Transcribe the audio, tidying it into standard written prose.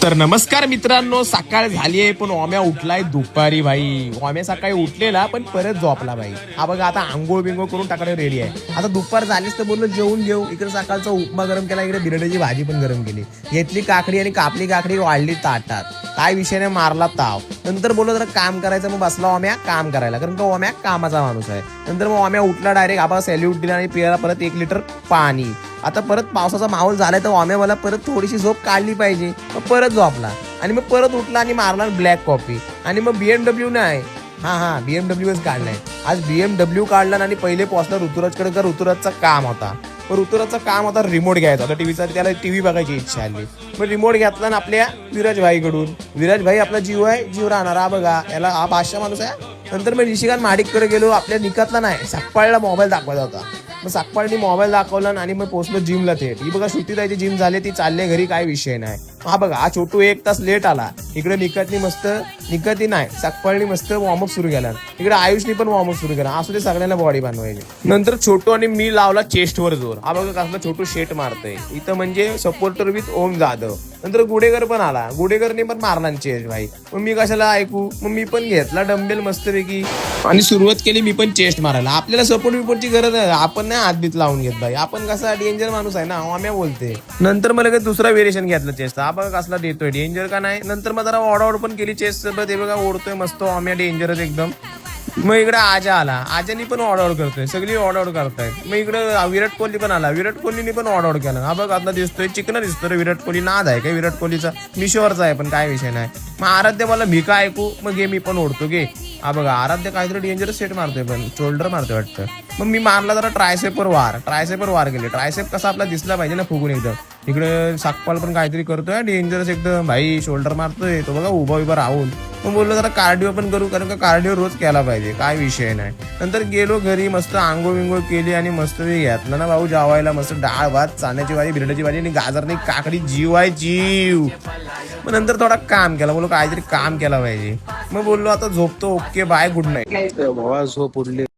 तर नमस्कार मित्रांनो, सकाळ झालीये पण ओम्या उठलाय दुपारी. भाई ओम्या सकाळी उठलेला पण परत झोपला भाई. हा बघा आता आंघोळ बिंगोळ करून टाकायला रेडी आहे. आता दुपार झालीच तर बोललो जेवून घेऊ. इकडे सकाळचा उपमा गरम केला, इकडे बिरड्याची भाजी पण गरम केली. घेतली काकडी आणि कापली काकडी वाढली ताटात. काय विषय नाही, मारला ताव. नंतर बोललो जरा काम करायचं, मग बसला ओम्या काम करायला, कारण का ओम्या कामाचा माणूस आहे. नंतर मग ओम्या उठला डायरेक्ट, आबा सॅल्यूट दिला आणि पियाला परत 1 लिटर पाणी. आता परत पावसाचा माहोल झालाय तर ओम्या मला परत थोडीशी झोप काढली पाहिजे. मग परत झोपला आणि मग परत उठला आणि मारला ब्लॅक कॉफी. आणि मग BMW नाही, हा BMWच काढलाय. आज BMW काढला आणि पहिले पोहोचला ऋतुराजकडे, का ऋतुराजचा काम होता. पण ऋतुराजचा काम होता रिमोट घ्यायचा होता टीव्हीचा. त्याला टीव्ही बघायची इच्छा आली. मग रिमोट घेतला ना आपल्या विराज भाईकडून. विराज भाई आपला जीव आहे, जीव राहणार. हा बघा, याला हा बादशाह माणूस आहे. नंतर मी निशिकांत महाडिककडे गेलो. आपल्या निकातला नाही, सकपाळला मोबाईल दाखवायचा होता. मग सकपाळनी मोबाईल दाखवला आणि मग पोहोचलो जिमला थेट. ही बघा श्रुती ताईची जिम झाली, ती चालले घरी, काय विषय नाही. हा बघा, हा छोटू 1 तास लेट आला. इकडे निकतनी नाही, सकपाळनी मस्त वॉर्मअप सुरू केला. इकडे आयुषनी पण वॉर्मअप सुरू केला. असू दे, सगळ्यांना बॉडी बनवायची. नंतर छोटू आणि मी लावला चेस्टवर जोर. हा बघा कसला छोटू शेट मारतोय इथं, म्हणजे सपोर्टर विथ ओम जाधव. नंतर गुडेकर पण आला, गुडेकरने पण मारला चेस्ट भाई. मग मी कशाला ऐकू, मग मी पण घेतला डंबेल मस्तपैकी आणि सुरुवात केली मी पण चेस्ट मारायला. आपल्याला सपोर्ट विपोर्टची गरज आहे, आपण नाही हातबीत लावून घेत भाई. आपण कसा डेंजर माणूस आहे ना, ओम्या बोलते. नंतर मला काही दुसरा व्हेरिएशन घेतलं चेस्ट. हा बघा कसला देतोय, डेंजर का नाही. नंतर मग जरा ओढाओढ पण केली चेस्ट सोबत. हे बघा ओढतोय मस्त ओम्या, डेंजरच एकदम. मग इकडे आजा आला, आजानी पण ऑर्डर करतोय, सगळी ऑर्डर करतायत. मग इकडे विराट कोहली पण आला, विराट कोहलीने पण ऑर्डर केला. हा बघ आता दिसतोय चिकन दिसतोय रे विराट कोहली. नाद आहे काय विराट कोहलीचा, मिशोवरचा आहे पण काय विषय नाही. मग आराध्य मला मी का ऐकू, मग घे मी पण ओढतो घे. हा बघा आराध्य काहीतरी डेंजरस सेट मारतोय, पण शोल्डर मारतोय वाटतं. मग मी मारला जरा ट्रायसेपवर वार केले. ट्रायसेप कसा आपला दिसला पाहिजे ना फुगून एकदम. इकडे साकपाल पण काहीतरी करतोय डेंजरस एकदम भाई, शोल्डर मारतोय तो बघा उभा राहून. मग बोललो जरा कार्डिओ पण करू, कारण का कार्डिओ रोज केला पाहिजे, काय विषय नाही. नंतर गेलो घरी, मस्त आंघोळ विंघोळ केली आणि मस्त घेतला ना भाऊ जेवायला. मस्त डाळ भात, चाण्याची भाजी, बिरड्याची भाजी आणि गाजरनी काकडी. जीव आहे जीव. मग नंतर थोडा काम केला, बोललो काहीतरी काम केला पाहिजे. मग बोललो आता झोपतो, ओके बाय, गुड नाईट. भावा झोप उडली.